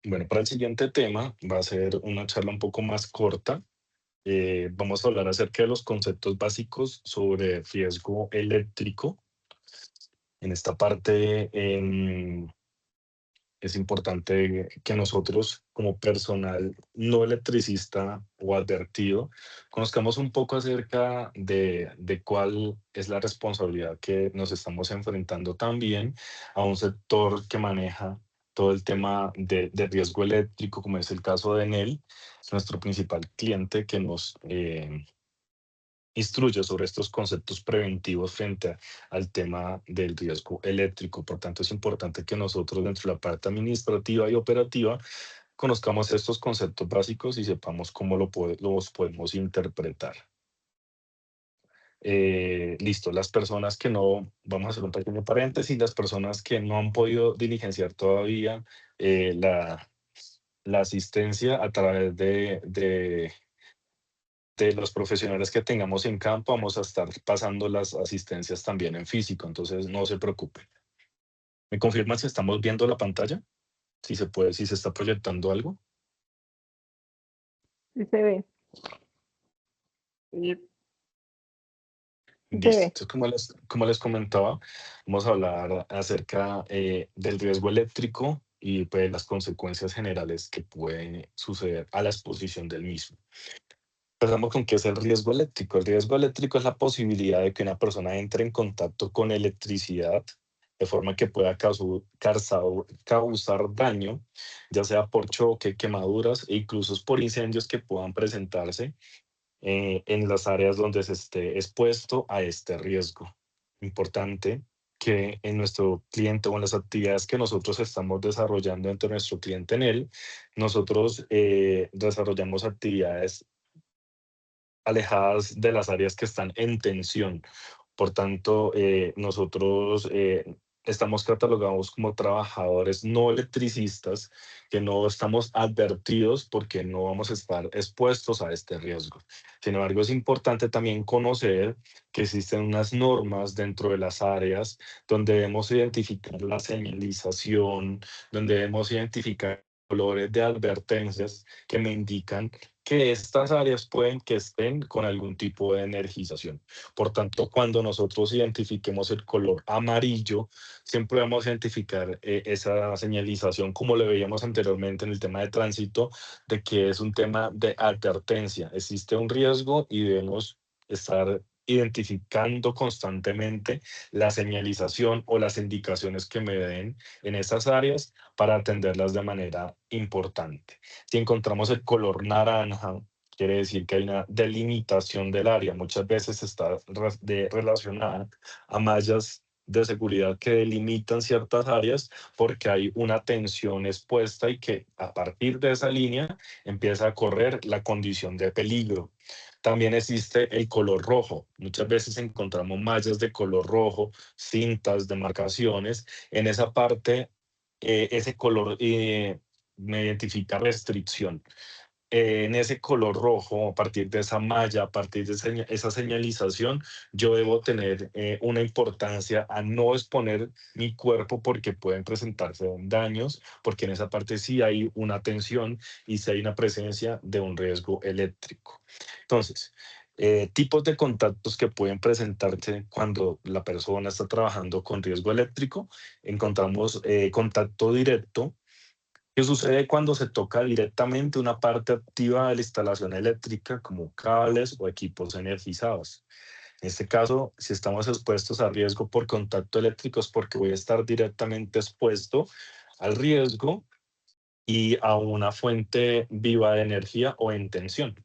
Bueno, para el siguiente tema va a ser una charla un poco más corta. Vamos a hablar acerca de los conceptos básicos sobre riesgo eléctrico. En esta parte es importante que nosotros, como personal no electricista o advertido, conozcamos un poco acerca de cuál es la responsabilidad que nos estamos enfrentando también a un sector que maneja todo el tema de riesgo eléctrico, como es el caso de Enel, es nuestro principal cliente que nos instruye sobre estos conceptos preventivos frente al tema del riesgo eléctrico. Por tanto, es importante que nosotros dentro de la parte administrativa y operativa conozcamos estos conceptos básicos y sepamos cómo los podemos interpretar. Listo, las personas que no, vamos a hacer un pequeño paréntesis, las personas que no han podido diligenciar todavía la asistencia a través de los profesionales que tengamos en campo, vamos a estar pasando las asistencias también en físico, entonces no se preocupe. ¿Me confirman si estamos viendo la pantalla? Si se puede, si se está proyectando algo. Sí se ve. Sí, sí se Listo. ve. Entonces, como les comentaba, vamos a hablar acerca del riesgo eléctrico y pues, las consecuencias generales que pueden suceder a la exposición del mismo. Empezamos con qué es el riesgo eléctrico. El riesgo eléctrico es la posibilidad de que una persona entre en contacto con electricidad de forma que pueda causar daño, ya sea por choque, quemaduras e incluso por incendios que puedan presentarse en las áreas donde se esté expuesto a este riesgo. Importante que en nuestro cliente o en las actividades que nosotros estamos desarrollando entre nuestro cliente en él, nosotros desarrollamos actividades alejadas de las áreas que están en tensión. Por tanto, nosotros estamos catalogados como trabajadores no electricistas, que no estamos advertidos porque no vamos a estar expuestos a este riesgo. Sin embargo, es importante también conocer que existen unas normas dentro de las áreas donde debemos identificar la señalización, donde debemos identificar colores de advertencias que me indican que estas áreas pueden que estén con algún tipo de energización. Por tanto, cuando nosotros identifiquemos el color amarillo, siempre vamos a identificar esa señalización, como lo veíamos anteriormente en el tema de tránsito, de que es un tema de advertencia. Existe un riesgo y debemos estar identificando constantemente la señalización o las indicaciones que me den en esas áreas para atenderlas de manera importante. Si encontramos el color naranja, quiere decir que hay una delimitación del área. Muchas veces está relacionada a mallas de seguridad que delimitan ciertas áreas porque hay una tensión expuesta y que a partir de esa línea empieza a correr la condición de peligro. También existe el color rojo. Muchas veces encontramos mallas de color rojo, cintas, demarcaciones. En esa parte, ese color me identifica restricción. En ese color rojo, a partir de esa malla, a partir de esa señalización, yo debo tener una importancia a no exponer mi cuerpo porque pueden presentarse daños, porque en esa parte sí hay una tensión y sí hay una presencia de un riesgo eléctrico. Entonces, tipos de contactos que pueden presentarse cuando la persona está trabajando con riesgo eléctrico. Encontramos contacto directo. ¿Qué sucede cuando se toca directamente una parte activa de la instalación eléctrica, como cables o equipos energizados? En este caso, si estamos expuestos a riesgo por contacto eléctrico, es porque voy a estar directamente expuesto al riesgo y a una fuente viva de energía o en tensión.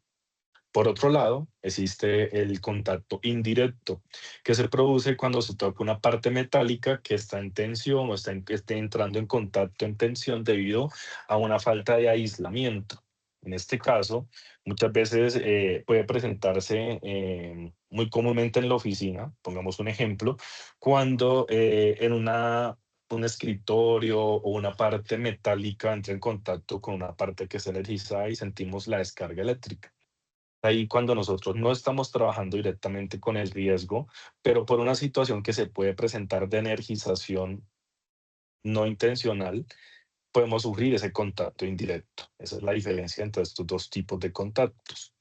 Por otro lado, existe el contacto indirecto, que se produce cuando se toca una parte metálica que está en tensión o que esté entrando en contacto en tensión debido a una falta de aislamiento. En este caso, muchas veces puede presentarse muy comúnmente en la oficina, pongamos un ejemplo, cuando en un escritorio o una parte metálica entra en contacto con una parte que es energizada y sentimos la descarga eléctrica. Ahí cuando nosotros no estamos trabajando directamente con el riesgo, pero por una situación que se puede presentar de energización no intencional, podemos sufrir ese contacto indirecto. Esa es la diferencia entre estos dos tipos de contactos.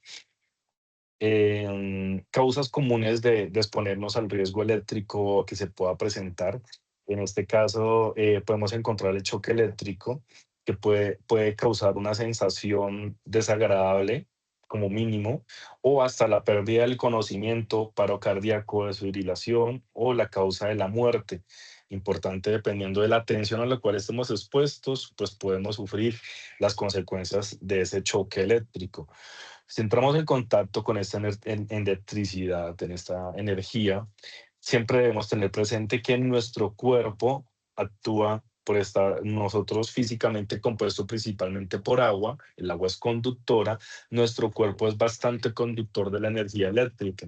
Causas comunes de exponernos al riesgo eléctrico que se pueda presentar. En este caso, podemos encontrar el choque eléctrico, que puede causar una sensación desagradable como mínimo, o hasta la pérdida del conocimiento, paro cardíaco, desfibrilación o la causa de la muerte. Importante, dependiendo de la tensión a la cual estemos expuestos, pues podemos sufrir las consecuencias de ese choque eléctrico. Si entramos en contacto con esta electricidad, en esta energía, siempre debemos tener presente que nuestro cuerpo actúa por estar nosotros físicamente compuesto principalmente por agua, el agua es conductora, nuestro cuerpo es bastante conductor de la energía eléctrica.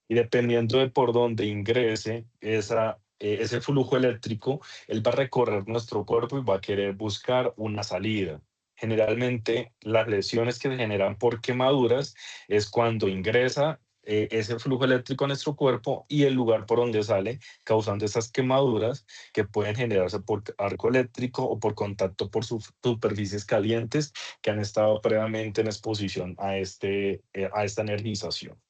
Y dependiendo de por dónde ingrese ese flujo eléctrico, él va a recorrer nuestro cuerpo y va a querer buscar una salida. Generalmente, las lesiones que se generan por quemaduras es cuando ingresa ese flujo eléctrico a nuestro cuerpo y el lugar por donde sale, causando esas quemaduras que pueden generarse por arco eléctrico o por contacto por superficies calientes que han estado previamente en exposición a esta energización.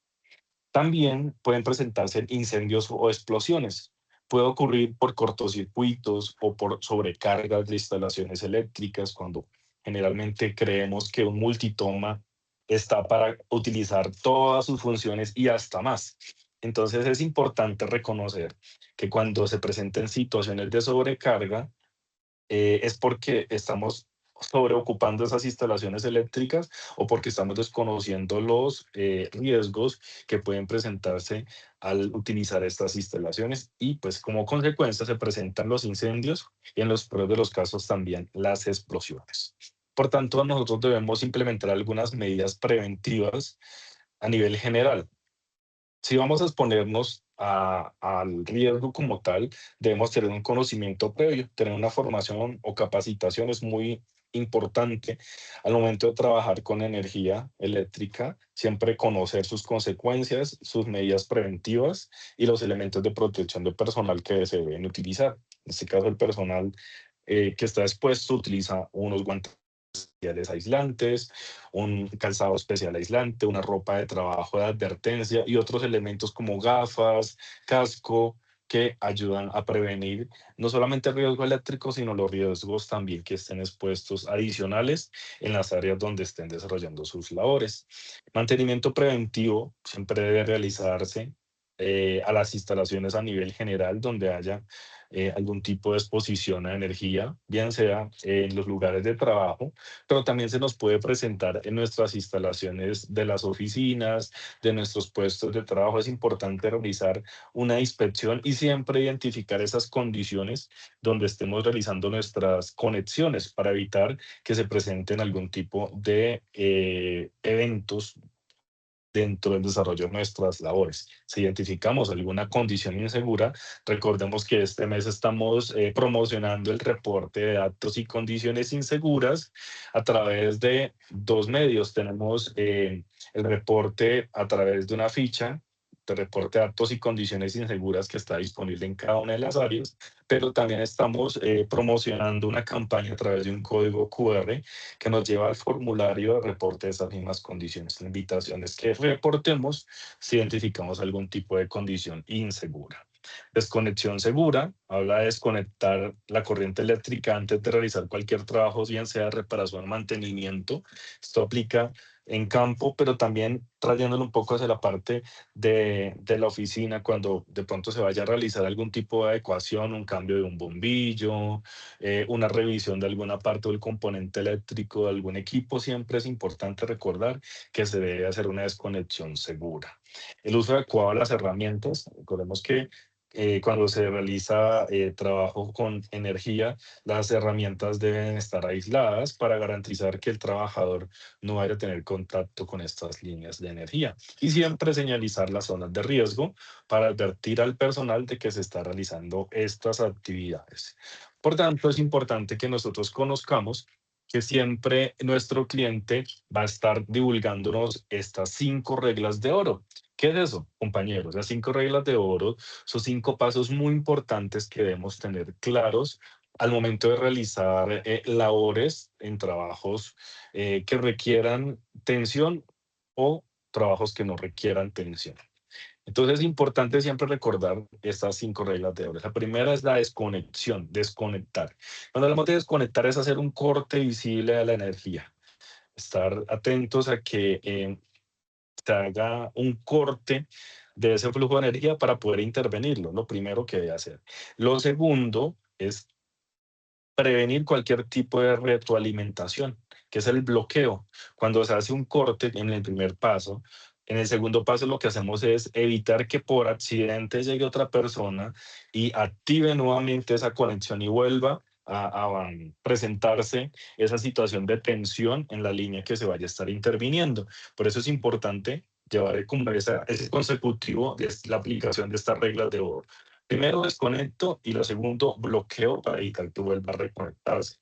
También pueden presentarse incendios o explosiones. Puede ocurrir por cortocircuitos o por sobrecargas de instalaciones eléctricas, cuando generalmente creemos que un multitoma está para utilizar todas sus funciones y hasta más. Entonces es importante reconocer que cuando se presenten situaciones de sobrecarga, es porque estamos sobreocupando esas instalaciones eléctricas o porque estamos desconociendo los riesgos que pueden presentarse al utilizar estas instalaciones y pues como consecuencia se presentan los incendios y en los peores de los casos también las explosiones. Por tanto, nosotros debemos implementar algunas medidas preventivas a nivel general. Si vamos a exponernos al riesgo como tal, debemos tener un conocimiento previo, tener una formación o capacitación es muy importante al momento de trabajar con energía eléctrica, siempre conocer sus consecuencias, sus medidas preventivas y los elementos de protección de personal que se deben utilizar. En este caso, el personal que está expuesto utiliza unos guantes especiales aislantes, un calzado especial aislante, una ropa de trabajo de advertencia y otros elementos como gafas, casco, que ayudan a prevenir no solamente el riesgo eléctrico, sino los riesgos también que estén expuestos adicionales en las áreas donde estén desarrollando sus labores. Mantenimiento preventivo siempre debe realizarse a las instalaciones a nivel general donde haya algún tipo de exposición a energía, bien sea en los lugares de trabajo, pero también se nos puede presentar en nuestras instalaciones de las oficinas, de nuestros puestos de trabajo. Es importante realizar una inspección y siempre identificar esas condiciones donde estemos realizando nuestras conexiones para evitar que se presenten algún tipo de eventos dentro del desarrollo de nuestras labores. Si identificamos alguna condición insegura, recordemos que este mes estamos promocionando el reporte de datos y condiciones inseguras a través de dos medios. Tenemos el reporte a través de una ficha de reporte de datos y condiciones inseguras que está disponible en cada una de las áreas, pero también estamos promocionando una campaña a través de un código QR que nos lleva al formulario de reporte de esas mismas condiciones. La invitación es que reportemos si identificamos algún tipo de condición insegura. Desconexión segura habla de desconectar la corriente eléctrica antes de realizar cualquier trabajo, bien sea reparación o mantenimiento. Esto aplica en campo, pero también trayéndolo un poco hacia la parte de la oficina, cuando de pronto se vaya a realizar algún tipo de adecuación, un cambio de un bombillo, una revisión de alguna parte del componente eléctrico de algún equipo, siempre es importante recordar que se debe hacer una desconexión segura. El uso adecuado de las herramientas, recordemos que cuando se realiza trabajo con energía, las herramientas deben estar aisladas para garantizar que el trabajador no vaya a tener contacto con estas líneas de energía. Y siempre señalizar las zonas de riesgo para advertir al personal de que se está realizando estas actividades. Por tanto, es importante que nosotros conozcamos que siempre nuestro cliente va a estar divulgándonos estas 5 reglas de oro. ¿Qué es eso, compañeros? Las 5 reglas de oro son 5 pasos muy importantes que debemos tener claros al momento de realizar labores en trabajos que requieran tensión o trabajos que no requieran tensión. Entonces es importante siempre recordar estas 5 reglas de oro. La primera es la desconexión, desconectar. Cuando hablamos de desconectar es hacer un corte visible a la energía, estar atentos a que se haga un corte de ese flujo de energía para poder intervenirlo, lo primero que debe hacer. Lo segundo es prevenir cualquier tipo de retroalimentación, que es el bloqueo. Cuando se hace un corte en el primer paso, en el segundo paso lo que hacemos es evitar que por accidente llegue otra persona y active nuevamente esa conexión y vuelva a presentarse esa situación de tensión en la línea que se vaya a estar interviniendo. Por eso es importante llevar como ese consecutivo de la aplicación de estas reglas de oro. Primero desconecto y lo segundo bloqueo para evitar que vuelva a reconectarse.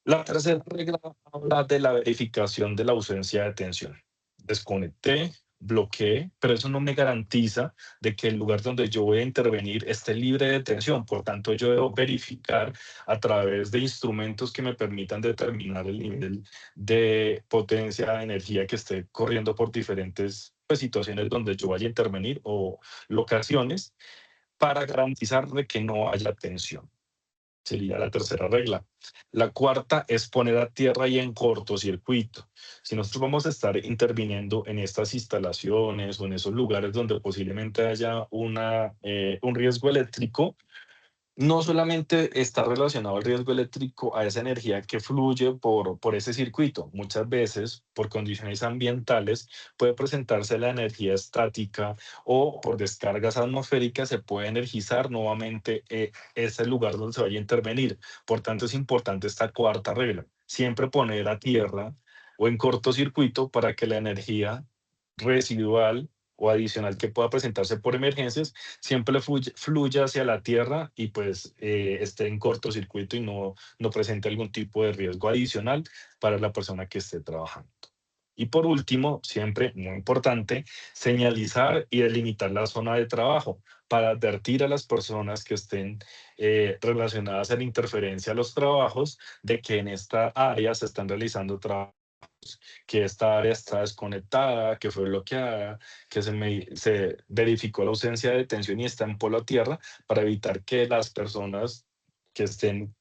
La tercera regla habla de la verificación de la ausencia de tensión. Desconecté, bloqueé, pero eso no me garantiza de que el lugar donde yo voy a intervenir esté libre de tensión. Por tanto, yo debo verificar a través de instrumentos que me permitan determinar el nivel de potencia de energía que esté corriendo por diferentes pues, situaciones donde yo vaya a intervenir o locaciones para garantizar de que no haya tensión. Sería la tercera regla. La cuarta es poner a tierra y en cortocircuito. Si nosotros vamos a estar interviniendo en estas instalaciones o en esos lugares donde posiblemente haya un riesgo eléctrico, no solamente está relacionado el riesgo eléctrico a esa energía que fluye por ese circuito. Muchas veces, por condiciones ambientales, puede presentarse la energía estática o por descargas atmosféricas se puede energizar nuevamente ese lugar donde se vaya a intervenir. Por tanto, es importante esta cuarta regla. Siempre poner a tierra o en cortocircuito para que la energía residual o adicional que pueda presentarse por emergencias siempre fluya hacia la tierra y pues esté en cortocircuito y no presente algún tipo de riesgo adicional para la persona que esté trabajando. Y por último, siempre muy importante, señalizar y delimitar la zona de trabajo para advertir a las personas que estén relacionadas a la interferencia a los trabajos de que en esta área se están realizando trabajos, que esta área está desconectada, que fue bloqueada, que se verificó la ausencia de tensión y está en polo a tierra para evitar que las personas que estén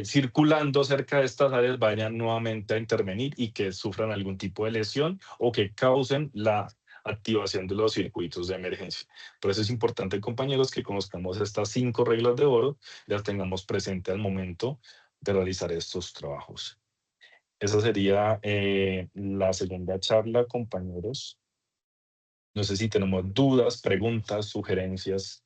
circulando cerca de estas áreas vayan nuevamente a intervenir y que sufran algún tipo de lesión o que causen la activación de los circuitos de emergencia. Por eso es importante, compañeros, que conozcamos estas 5 reglas de oro y las tengamos presente al momento de realizar estos trabajos. Esa sería la segunda charla, compañeros. No sé si tenemos dudas, preguntas, sugerencias.